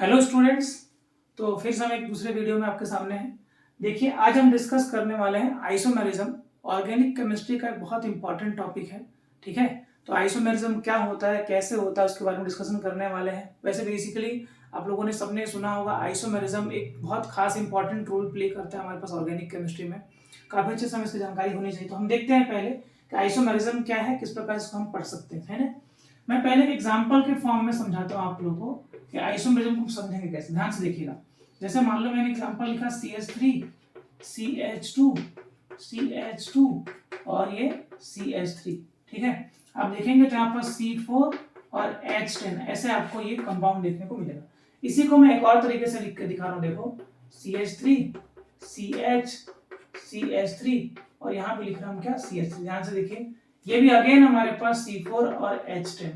Hello students. तो फिर से हम एक दूसरे वीडियो में आपके सामने हैं। देखिए, आज हम डिस्कस करने वाले हैं आइसोमेरिज्म। ऑर्गेनिक केमिस्ट्री का एक बहुत इंपॉर्टेंट टॉपिक है। ठीक है, तो आइसोमेरिज्म क्या होता है, कैसे होता है, उसके बारे में डिस्कशन करने वाले हैं। वैसे बेसिकली आप लोगों ने सबने सुना होगा, आइसोमेरिज्म एक बहुत खास इंपॉर्टेंट रोल प्ले करता है हमारे पास ऑर्गेनिक केमिस्ट्री में। काफी अच्छे समय इसकी जानकारी होनी चाहिए। तो हम देखते हैं पहले कि आइसोमेरिज्म क्या है, किस प्रकार इसको हम पढ़ सकते हैं, है ना। मैं पहले एक एग्जाम्पल के फॉर्म में समझाता हूँ आप लोगों को कि आइसोमेरिज्म को समझेंगे कैसे। ध्यान से देखिएगा। जैसे मान लो मैंने एग्जांपल लिखा CH3 CH2 CH2 और ये CH3। ठीक है, आप देखेंगे तो यहाँ पर C4 और H10 ऐसे आपको ये कंपाउंड देखने को मिलेगा। इसी को मैं एक और तरीके से लिख के दिखा रहा हूँ। देखो, CH3 CH CH3 और यहाँ पे लिख रहा हूँ क्या, CH3। ध्यान से देखिए, ये भी अगेन हमारे पास C4 और H10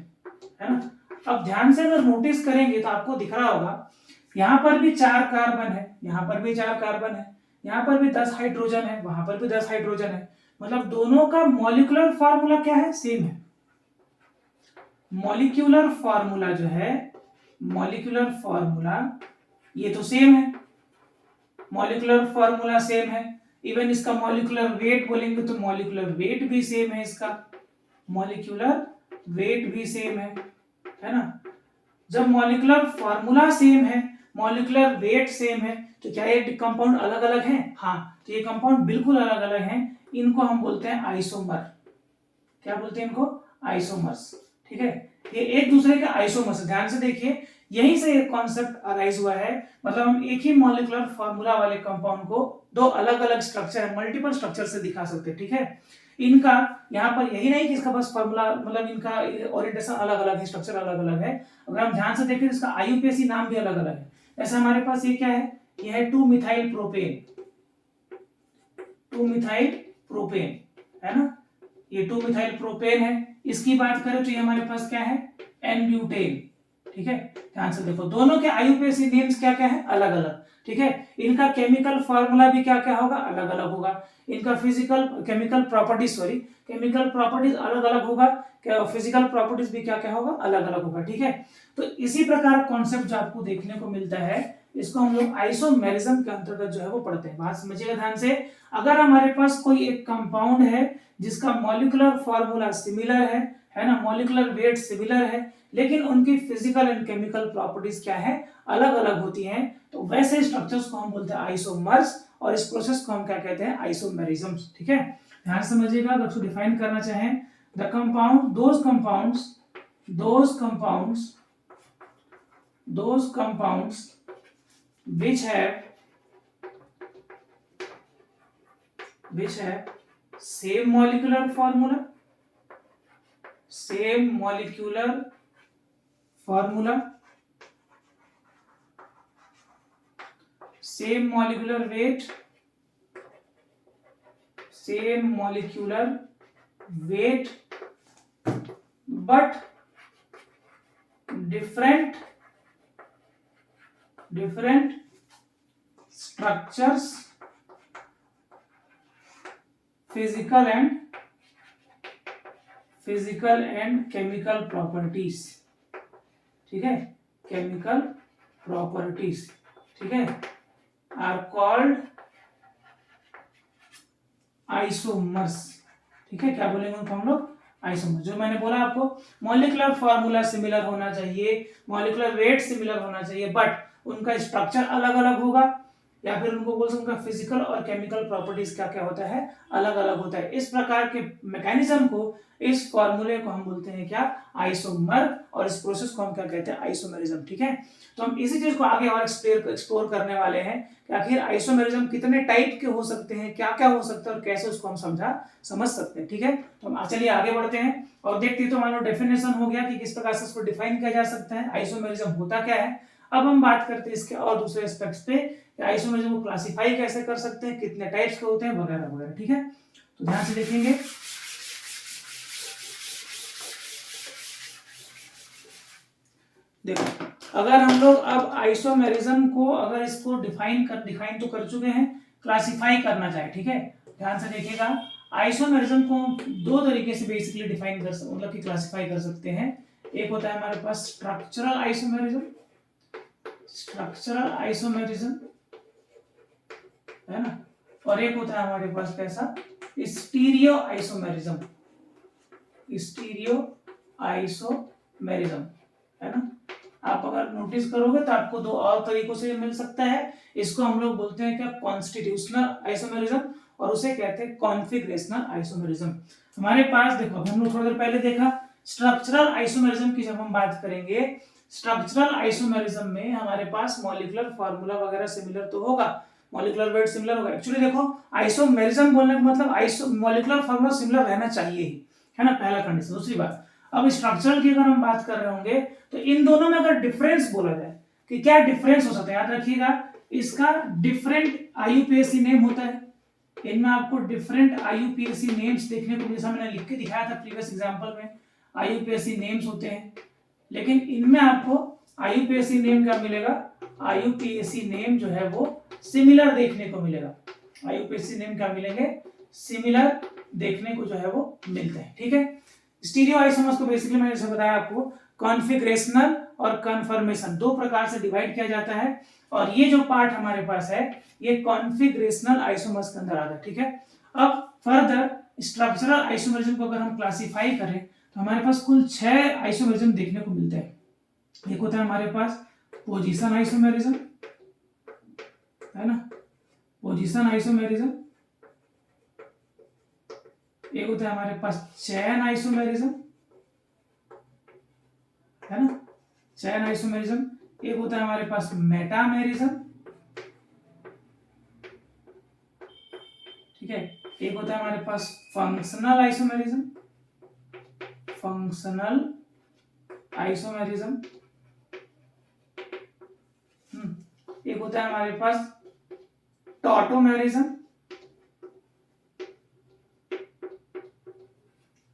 है ना। अब ध्यान से अगर नोटिस करेंगे तो आपको दिख रहा होगा, यहाँ पर भी 4 कार्बन है, यहाँ पर भी 4 कार्बन है, यहाँ पर भी 10 हाइड्रोजन है, वहां पर भी 10 हाइड्रोजन है। मतलब दोनों का मॉलिक्यूलर फार्मूला क्या है, सेम है। मॉलिक्यूलर फार्मूला जो है, मॉलिक्यूलर फार्मूला ये तो सेम है। मॉलिक्यूलर फार्मूला सेम है। इवन इसका मॉलिक्यूलर वेट बोलेंगे तो मॉलिक्यूलर वेट भी सेम है। इसका मॉलिक्यूलर वेट भी सेम है ना। जब मॉलिक्यूलर फार्मूला सेम है, मॉलिक्यूलर वेट सेम है, तो क्या ये कंपाउंड अलग अलग हैं? हाँ, तो ये कंपाउंड बिल्कुल अलग अलग हैं। इनको हम बोलते हैं आइसोमर। क्या बोलते हैं इनको? आइसोमर्स। ठीक है, ये एक दूसरे के आइसोमर्स। ध्यान से देखिए, यहीं से एक कॉन्सेप्ट अराइज हुआ है। मतलब हम एक ही मॉलिक्यूलर फार्मूला वाले कंपाउंड को दो अलग अलग स्ट्रक्चर, मल्टीपल स्ट्रक्चर से दिखा सकते हैं। ठीक है, इनका यहाँ पर यही नहीं कि इसका बस फार्मूला, मतलब इनका ओरिएंटेशन अलग अलग है, स्ट्रक्चर अलग अलग है। अगर हम ध्यान से देखें तो इसका IUPAC नाम भी अलग अलग है। जैसे हमारे पास ये क्या है, ये है 2-मिथाइल प्रोपेन, 2-मिथाइल प्रोपेन है ना। ये 2-मिथाइल प्रोपेन है। इसकी बात करें तो ये हमारे पास क्या है, N-ब्यूटेन। ठीक है, ध्यान से देखो, दोनों के IUPAC नेम्स क्या क्या है, अलग अलग। ठीक है, इनका केमिकल फार्मूला भी क्या क्या होगा, अलग अलग होगा। इनका physical chemical properties, sorry, chemical properties अलग अलग होगा। फिजिकल प्रॉपर्टीज भी क्या क्या होगा, अलग अलग होगा। ठीक है, तो इसी प्रकार कॉन्सेप्ट जो आपको देखने को मिलता है, इसको हम लोग आइसोमेरिज्म के अंतर्गत जो है वो पढ़ते हैं। बात समझिएगा ध्यान से। अगर हमारे पास कोई एक कंपाउंड है जिसका मॉलिक्यूलर फार्मूला सिमिलर है ना, मॉलिक्यूलर वेट सिमिलर है, लेकिन उनकी फिजिकल एंड केमिकल प्रॉपर्टीज क्या है, अलग अलग होती हैं, तो वैसे स्ट्रक्चर्स को हम बोलते हैं आइसोमर्स, और इस प्रोसेस को हम क्या कहते हैं, आइसोमेरिज्म। ठीक है, ध्यान समझिएगा। अगर उसको डिफाइन करना चाहें, the compound, those compounds which have same molecular formula, same molecular weight, but different structures, physical and chemical properties। ठीक है, chemical properties, ठीक है, are called isomers। ठीक है, क्या बोलेंगे उनको हम लोग, आइसोमर। जो मैंने बोला आपको, मॉलिक्यूलर फार्मूला सिमिलर होना चाहिए, मॉलिक्यूलर वेट सिमिलर होना चाहिए, बट उनका स्ट्रक्चर अलग अलग होगा, या फिर उनको बोल सकते उनका फिजिकल और केमिकल प्रॉपर्टीज क्या क्या होता है, अलग अलग होता है। इस प्रकार के मैकेनिज्म को, इस फॉर्मूले को हम बोलते हैं क्या, आइसोमर, और इस प्रोसेस को हम क्या कहते हैं, आइसोमेरिज्म। ठीक है, तो हम इसी चीज को आगे और एक्सप्लोर करने वाले हैं कि आखिर आइसोमेरिज्म कितने टाइप के हो सकते हैं, क्या क्या हो सकता है, और कैसे उसको हम समझ सकते हैं। ठीक है, तो हम चलिए आगे बढ़ते हैं और देखते हैं। तो मान लो डेफिनेशन हो गया कि किस प्रकार से इसको डिफाइन किया जा सकता है, आइसोमेरिज्म होता क्या है। अब हम बात करते हैं इसके और दूसरे एस्पेक्ट्स पे, आइसोमेरिज्म को क्लासिफाई कैसे कर सकते हैं, कितने टाइप्स के होते हैं, वगैरह वगैरह। ठीक है, तो ध्यान से देखेंगे। देखो, अगर हम लोग अब आइसोमेरिज्म को, अगर इसको डिफाइन तो कर चुके हैं, क्लासिफाई करना चाहे, ठीक है, ध्यान से देखिएगा। आइसोमेरिज्म को दो तरीके से बेसिकली डिफाइन कर सकते, मतलब कि क्लासिफाई कर सकते हैं। एक होता है हमारे पास स्ट्रक्चरल आइसोमेरिज्म, स्ट्रक्चरल आइसोमेरिज्म, है ना, और एक होता है हमारे पास कैसा, स्टीरियो आइसोमेरिज्म, स्टीरियो आइसोमेरिज्म, है ना। आप अगर नोटिस करोगे तो आपको दो और तरीकों से मिल सकता है। इसको हम लोग बोलते हैं क्या, कॉन्स्टिट्यूशनल आइसोमेरिज्म, और उसे कहते हैं कॉन्फिगरेशनल आइसोमेरिज्म। हमारे पास देखो, अभी हम लोग थोड़ी देर पहले देखा स्ट्रक्चरल आइसोमेरिज्म की जब हम बात करेंगे, स्ट्रक्चरल आइसोमेरिज्म में हमारे पास मॉलिक्यूलर फार्मूला वगैरह सिमिलर तो होगा, मॉलिक्यूलर वेट सिमिलर होगा। एक्चुअली देखो आइसोमेरिज्म बोलने का मतलब आइसो मॉलिक्यूलर फार्मूला सिमिलर रहना चाहिए ही, है ना, पहला कंडीशन। दूसरी बात, अब स्ट्रक्चरल की अगर हम बात कर रहे होंगे तो इन दोनों में अगर डिफरेंस बोला जाए कि क्या डिफरेंस हो सकता है, याद रखिएगा इसका डिफरेंट आईयूपीएसी नेम होता है। इनमें आपको डिफरेंट आईयूपीएसी नेम्स देखने को, जैसा मैंने लिख के दिखाया था प्रीवियस एग्जांपल में, आईयूपीएसी नेम्स होते हैं। लेकिन इनमें आपको आईयूपीएसी नेम क्या मिलेगा, आईयूपीएसी नेम जो है वो सिमिलर देखने को मिलेगा। आईयूपीएसी नेम क्या मिलेंगे, सिमिलर देखने को जो है वो मिलते हैं, ठीक है। स्टीरियो आइसोमर्स को बेसिकली मैंने जैसे बताया आपको कॉन्फिगरेशनल और कन्फर्मेशन दो प्रकार से डिवाइड किया जाता है, और ये जो पार्ट हमारे पास है ये कॉन्फिगरेशनल आइसोमर्स के अंदर आता है, ठीक है। अब फर्दर स्ट्रक्चरल आइसोमरिज्म को अगर हम क्लासिफाई करें तो हमारे पास कुल 6 आइसोमरिज्म देखने को मिलते हैं। एक होता है हमारे पास पोजीशन आइसोमेरिज्म, है ना, पोजीशन आइसोमेरिज्म। एक होता है हमारे पास चेन आइसोमेरिज्म, है ना, चेन आइसोमेरिज्म। एक होता है हमारे पास मेटामेरिज्म, ठीक है। एक होता है हमारे पास फंक्शनल आइसोमेरिज्म, फंक्शनल आइसोमेरिज्म। एक होता है हमारे पास टॉटोमेरिज्म,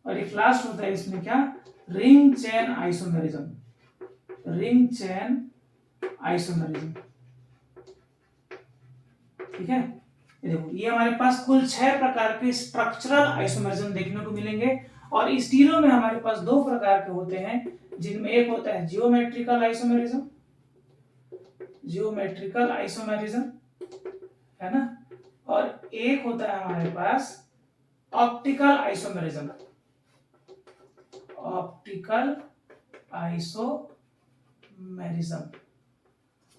और एक लास्ट होता है इसमें क्या, ring chain isomerism, ring chain isomerism, ठीक है। ये देखो, ये हमारे पास कुल 6 प्रकार के स्ट्रक्चरल आइसोमेरिज्म देखने को मिलेंगे, और स्टीरियो में हमारे पास 2 प्रकार के होते हैं, जिनमें एक होता है जियोमेट्रिकल आइसोमेरिज्म, जियोमेट्रिकल आइसोमेरिज्म, है ना, और एक होता है हमारे पास ऑप्टिकल आइसोमेरिज्म, ऑप्टिकल आइसोमेरिज्म,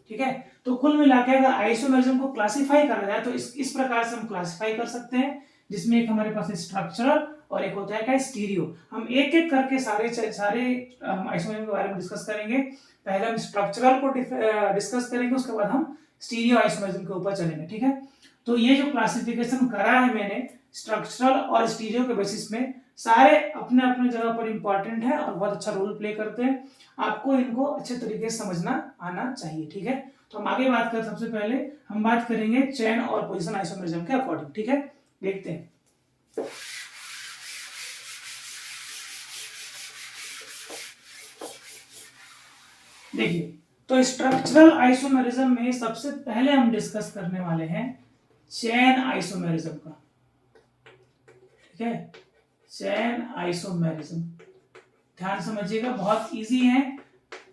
ठीक है। तो कुल मिलाकर अगर आइसोमेरिज्म को क्लासिफाई करा जाए तो इस प्रकार से हम क्लासिफाई कर सकते हैं, जिसमें एक हमारे पास स्ट्रक्चरल और एक होता है क्या, स्टीरियो। हम एक एक करके सारे आइसोमेरिज्म के बारे में डिस्कस करेंगे। पहले हम स्ट्रक्चरल को डिस्कस करेंगे, उसके बाद हम स्टीरियो आइसोमेरिज्म के ऊपर चलेंगे, ठीक है। तो ये जो क्लासिफिकेशन करा है मैंने स्ट्रक्चरल और स्टीरियो के बेसिस में, सारे अपने अपने जगह पर इंपॉर्टेंट है और बहुत अच्छा रोल प्ले करते हैं। आपको इनको अच्छे तरीके से समझना आना चाहिए, ठीक है। तो हम आगे बात करें, सबसे पहले हम बात करेंगे चेन और पोजीशन आइसोमेरिज्म के अकॉर्डिंग, ठीक है। देखते हैं, देखिए तो स्ट्रक्चरल आइसोमेरिज्म में सबसे पहले हम डिस्कस करने वाले हैं चेन आइसोमेरिज्म का, ठीक है, चेन आइसोमेरिज्म। ध्यान समझिएगा, बहुत इजी है।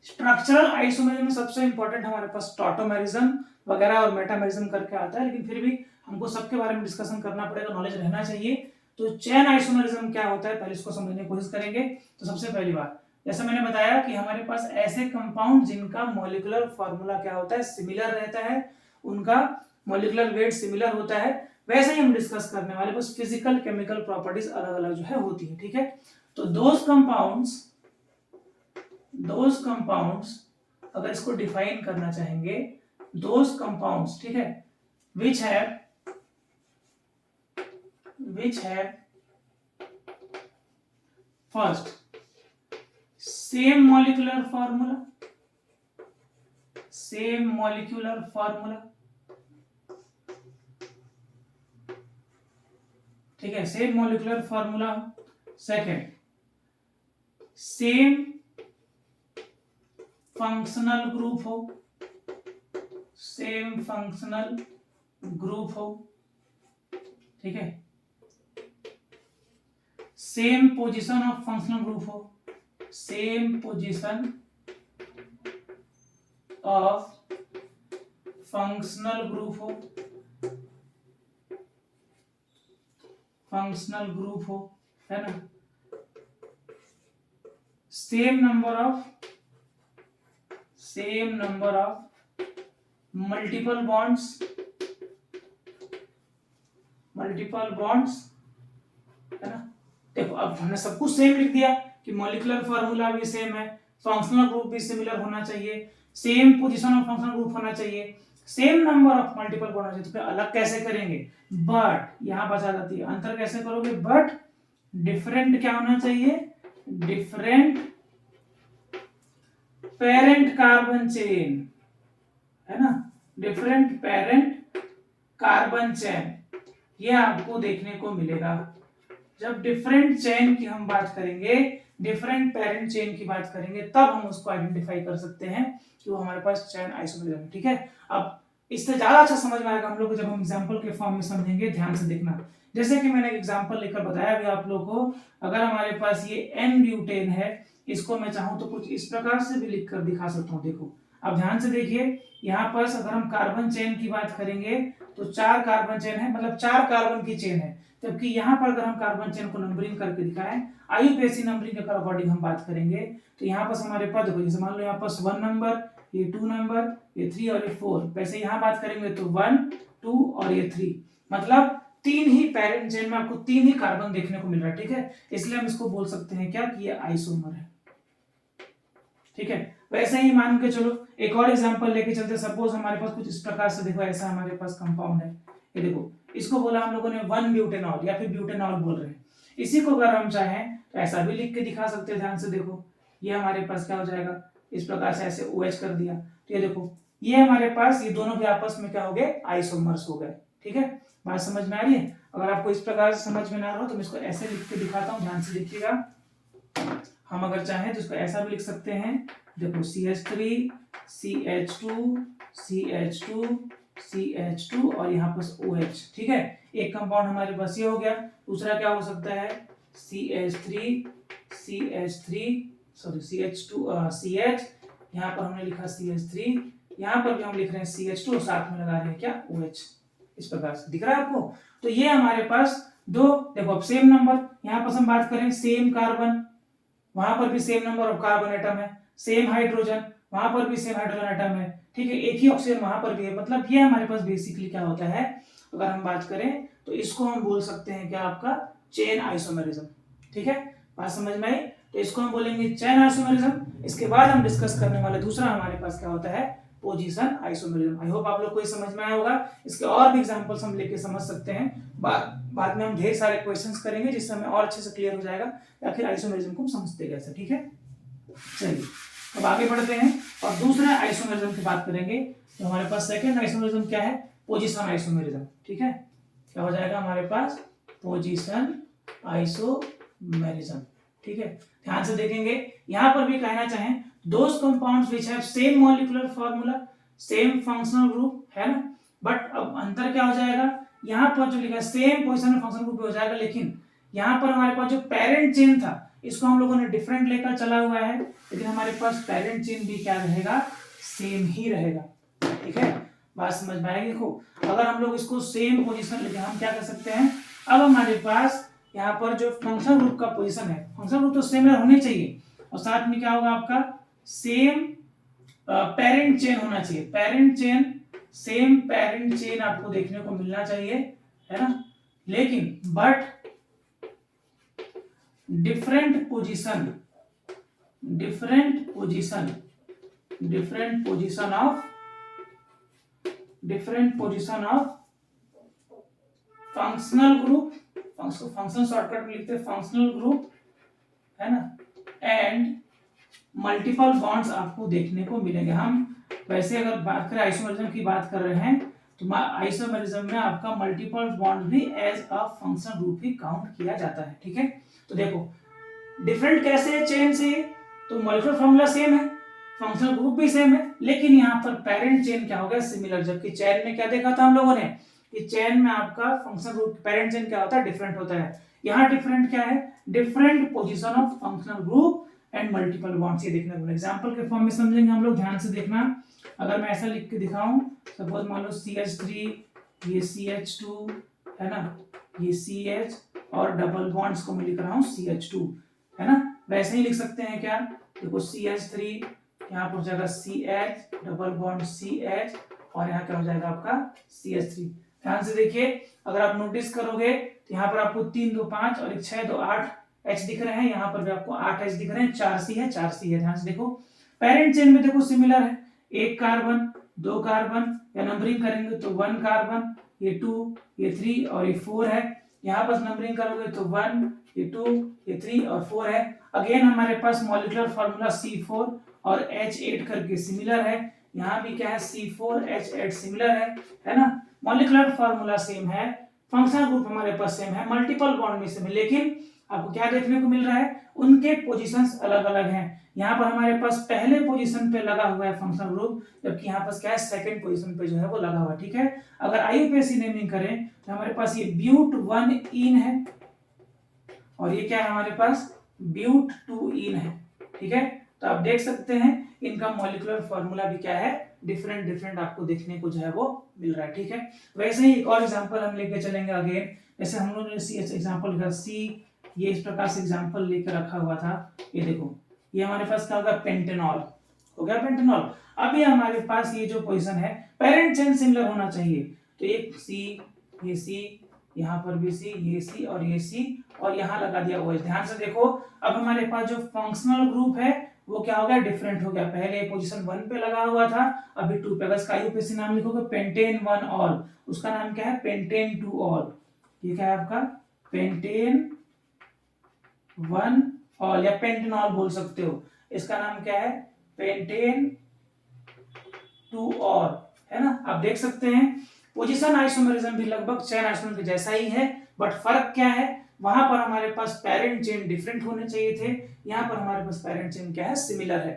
स्ट्रक्चरल आइसोमेरिज्म में सबसे इंपॉर्टेंट हमारे पास टॉटोमेरिज्म वगैरह और मेटामेरिज्म करके आता है, लेकिन फिर भी हमको सबके बारे में डिस्कशन करना पड़ेगा, नॉलेज रहना चाहिए। तो चेन आइसोमेरिज्म क्या होता है पहले इसको समझने की कोशिश करेंगे। तो सबसे पहली बात, जैसा मैंने बताया कि हमारे पास ऐसे कंपाउंड जिनका मॉलिक्यूलर फार्मूला क्या होता है, सिमिलर रहता है, उनका मॉलिक्यूलर वेट सिमिलर होता है, वैसे ही हम डिस्कस करने वाले, बस फिजिकल केमिकल प्रॉपर्टीज अलग अलग जो है होती है, ठीक है। तो दोज कंपाउंड्स अगर इसको डिफाइन करना चाहेंगे, दोज कंपाउंड्स, ठीक है, which have first same molecular formula, ठीक है, same molecular formula. Second, same functional group हो, सेम फंक्शनल ग्रुप हो, ठीक है, same position of functional group हो, same position of functional group हो, फंक्शनल ग्रुप हो, है ना, same number of multiple bonds, है ना। देखो अब हमने सब कुछ सेम लिख दिया कि मॉलिक्यूलर फार्मूला भी सेम है, फंक्शनल ग्रुप भी सिमिलर होना चाहिए, same position of functional group होना चाहिए, same number of multiple bond होना चाहिए। तो फिर अलग कैसे करेंगे, बट यहां बचा जाती है, अंतर कैसे करोगे, बट डिफरेंट क्या होना चाहिए, डिफरेंट पेरेंट कार्बन चेन, है ना, डिफरेंट पेरेंट कार्बन चेन, ये आपको देखने को मिलेगा। जब डिफरेंट चेन की हम बात करेंगे, डिफरेंट पेरेंट चेन की बात करेंगे, तब हम उसको आइडेंटिफाई कर सकते हैं कि वो हमारे पास चेन आइसोमेरिज्म है। ठीक है, अब इससे ज्यादा अच्छा समझ में आएगा हम लोग को जब हम एग्जांपल के फॉर्म में समझेंगे। ध्यान से देखना, जैसे कि मैंने एक एग्जांपल लेकर बताया अभी आप लोग को। अगर हमारे पास ये एन ब्यूटेन है, इसको मैं चाहूं तो कुछ इस प्रकार से भी लिख कर दिखा सकता हूं। देखो अब ध्यान से देखिए, यहाँ पर अगर हम कार्बन चेन की बात करेंगे तो 4 कार्बन चेन है, मतलब 4 कार्बन की चेन है। जबकि यहाँ पर अगर हम कार्बन चेन को नंबरिंग करके दिखाएं, IUPAC नंबरिंग के अकॉर्डिंग हम बात करेंगे, तो यहाँ पर हमारे पास देखो, जैसे मान लो यहाँ पर 1 नंबर, ये 2 नंबर, ये 3 और ये 4। वैसे यहाँ बात करेंगे तो 1 2 और ये 3, मतलब 3 ही पेरेंट चेन में आपको 3 ही कार्बन देखने को मिल रहा है। ठीक है, इसलिए हम इसको बोल सकते हैं क्या कि ये आइसोमर है। ठीक है, वैसे ही मान के चलो एक और एग्जांपल लेके चलते। सपोज हमारे पास कुछ इस प्रकार से देखो, ऐसा हमारे पास कंपाउंड है, ये देखो, इसको बोला हम लोगों ने 1 ब्यूटेनॉल या फिर ब्यूटेनॉल बोल रहे हैं। इसी को अगर हम चाहें तो ऐसा भी लिख के दिखा सकते हैं। ध्यान से देखो, ये हमारे पास क्या हो जाएगा, इस प्रकार से ऐसे OH कर दिया, तो ये देखो, ये हमारे पास ये दोनों भी आपस में क्या हो गए, आइसोमर्स हो गए। ठीक है, बात समझ में आ रही है। अगर आपको इस प्रकार से समझ में ना आ रहा हो तो मैं इसको ऐसे लिख के दिखाता हूँ, ध्यान से देखिएगा। हम अगर चाहें तो इसको ऐसा भी लिख सकते हैं, देखो CH3 CH2 CH2 CH2 और यहाँ पर OH। ठीक है, एक कंपाउंड हमारे पास ये हो गया। दूसरा क्या हो सकता है, CH2 CH, यहाँ पर हमने लिखा CH3, यहाँ पर भी हम लिख रहे हैं CH2 और साथ में लगा रहे हैं क्या, OH। इस प्रकार से दिख रहा है आपको। तो ये हमारे पास दो, देखो अब सेम नंबर, यहाँ पर हम बात करें सेम कार्बन, वहां पर भी same number of carbon atom है, सेम हाइड्रोजन, वहां पर भी सेम हाइड्रोजन एटम है। ठीक है, एक ही ऑक्सीजन वहां पर भी है, मतलब ये हमारे पास बेसिकली क्या होता है, अगर हम बात करें तो इसको हम बोल सकते हैं क्या, आपका चेन आइसोमेरिज्म। ठीक है, बात समझ में आई। तो इसको हम बोलेंगे चेन आइसोमेरिज्म। इसके बाद हम डिस्कस करने वाले दूसरा हमारे पास क्या होता है, पोजीशन आइसोमेरिज्म। आई होप आप लोग को ये समझ में आया होगा। इसके और भी एग्जांपल्स हम लेके समझ सकते हैं। बाद में हम ढेर सारे क्वेश्चंस करेंगे जिससे हमें और अच्छे से क्लियर हो जाएगा आखिर आइसोमेरिज्म को समझते कैसे। ठीक है, चलिए अब आगे बढ़ते हैं और दूसरे आइसोमेरिज्म की बात करेंगे। तो हमारे पास सेकंड आइसोमेरिज्म क्या है, पोजीशन आइसोमेरिज्म। ठीक है, क्या हो जाएगा हमारे पास, पोजीशन आइसोमेरिज्म। ठीक है, ध्यान से देखेंगे, यहां पर भी कहना चाहें those compounds which have same molecular formula, same functional group, है ना, बट अब अंतर क्या हो जाएगा, यहाँ पर जो लिखा सेम पोजीशन में फंक्शनल ग्रुप हो जाएगा, लेकिन यहाँ पर हमारे पास जो पेरेंट चेन था इसको हम लोगों ने डिफरेंट लेकर चला हुआ है, लेकिन हमारे पास पेरेंट चेन भी क्या रहेगा, सेम ही रहेगा। ठीक है, बात समझ में आएगी। देखो अगर हम लोग इसको सेम पोजीशन लेके हम क्या कर सकते हैं, अब हमारे पास यहाँ पर जो फंक्शनल ग्रुप का पोजीशन है, फंक्शनल ग्रुप तो सेम होने चाहिए और साथ में क्या होगा आपका सेम पेरेंट चेन होना चाहिए। Parent chain, same parent chain आपको देखने को मिलना चाहिए, है ना, लेकिन but different position of functional group, functional shortcut में लिखते हैं फंक्शनल ग्रुप, है ना, एंड मल्टीपल बॉन्ड्स आपको देखने को मिलेंगे। हम वैसे अगर बात करें आइसोमेरिज्म की बात कर रहे हैं तो आइसोमेरिज्म में आपका मल्टीपल बॉन्ड भी एज अ फंक्शनल ग्रुप ही काउंट किया जाता है। ठीक है, तो देखो डिफरेंट कैसे है चेन से, तो मॉलिक्यूलर फार्मूला सेम है, फंक्शनल ग्रुप भी सेम है, लेकिन यहाँ पर पेरेंट चेन क्या हो गया, सिमिलर। जबकि चेन में क्या देखा था हम लोगों ने कि चेन में आपका फंक्शनल ग्रुप पेरेंट चेन क्या होता है, डिफरेंट होता है। यहाँ डिफरेंट क्या है, different position of functional group and multiple bonds, ये देखने को। एग्जांपल के फॉर्म में समझेंगे हम लोग, ध्यान से देखना। अगर मैं ऐसा लिख के दिखाऊं, सपोज मान लो CH3, ये CH2 है ना, ये CH और डबल बॉन्ड्स को मैं लिख रहा हूँ CH2 है ना। वैसे ही लिख सकते हैं क्या, देखो CH3 यहाँ पर हो जाएगा CH डबल बॉन्ड CH और यहाँ क्या हो जाएगा आपका CH3। ध्यान से देखिए, अगर आप नोटिस करोगे तो यहाँ पर आपको 3 2 5 और 1 6 2 8 H दिख रहे हैं, यहाँ पर भी आपको 8 H दिख रहे हैं, 4 C है 4 C है। ध्यान से देखो, पेरेंट चेन में देखो सिमिलर है, एक कार्बन, दो कार्बन, या नंबरिंग करेंगे तो 1 कार्बन, ये 2, ये 3 और ये 4 है। यहाँ पर नंबरिंग करोगे तो 1, ये 2, ये 3 और 4 है। अगेन हमारे पास मॉलिक्यूलर फार्मूला C4 और H8 करके सिमिलर है, यहाँ भी क्या है C4H8 सिमिलर है ना। मॉलिक्यूलर फार्मूला सेम है, फंक्शनल ग्रुप हमारे पास सेम है, मल्टीपल बॉन्ड में सेम है, लेकिन आपको क्या देखने को मिल रहा है, उनके पोजीशंस अलग अलग हैं। यहाँ पर हमारे पास पहले पोजीशन पे लगा हुआ है फंक्शनल ग्रुप, जबकि यहाँ पर क्या है सेकंड पोजीशन पे जो है वो लगा हुआ है। ठीक है, अगर IUPAC नेमिंग करें तो हमारे पास ये ब्यूट1 है और ये क्या है हमारे पास ब्यूट2 है। ठीक है, तो आप देख सकते हैं इनका मॉलिक्यूलर फार्मूला भी क्या है, डिफरेंट आपको देखने को जो है वो मिल रहा है। ठीक है, वैसे ही एक और एग्जांपल हम लेके चलेंगे अगेन। जैसे हम लोगों ने एग्जांपल का C, ये इस प्रकार से एग्जांपल लेकर रखा हुआ था, ये देखो, ये हमारे पास क्या होगा पेंटेनॉल हो गया, पेंटेनॉल। अभी हमारे पास ये जो पोजीशन है, पेरेंट चेन सिमिलर होना चाहिए, तो एक C, ये C, यहाँ पर भी C, ये C और ये C और यहाँ लगा दिया OH। ध्यान से देखो, अब हमारे पास जो फंक्शनल ग्रुप है वो क्या हो गया, डिफरेंट हो गया। पहले पोजीशन 1 पे लगा हुआ था, अभी 2 पे। अगर इसका IUPAC नाम लिखोगे पेंटेन 1 ऑल, उसका नाम क्या है पेंटेन 2 ऑल। ये क्या है आपका पेंटेन 1 ऑल या पेंटेनॉल बोल सकते हो, इसका नाम क्या है पेंटेन 2 ऑल है ना। आप देख सकते हैं पोजीशन आइसोमेरिज्म भी लगभग चेन आइसोमेरिज्म के जैसा ही है, बट फर्क क्या है, वहां पर हमारे पास पेरेंट चेन डिफरेंट होने चाहिए थे, यहाँ पर हमारे पास पेरेंट चेन क्या है सिमिलर है।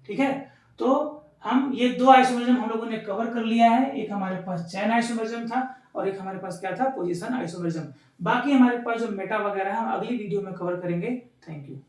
ठीक है, तो हम ये दो आइसोमेरिज्म हम लोगों ने कवर कर लिया है, एक हमारे पास चेन आइसोमेरिज्म था और एक हमारे पास क्या था पोजीशन आइसोमेरिज्म। बाकी हमारे पास जो मेटा वगैरह है हम अगली वीडियो में कवर करेंगे। Thank you.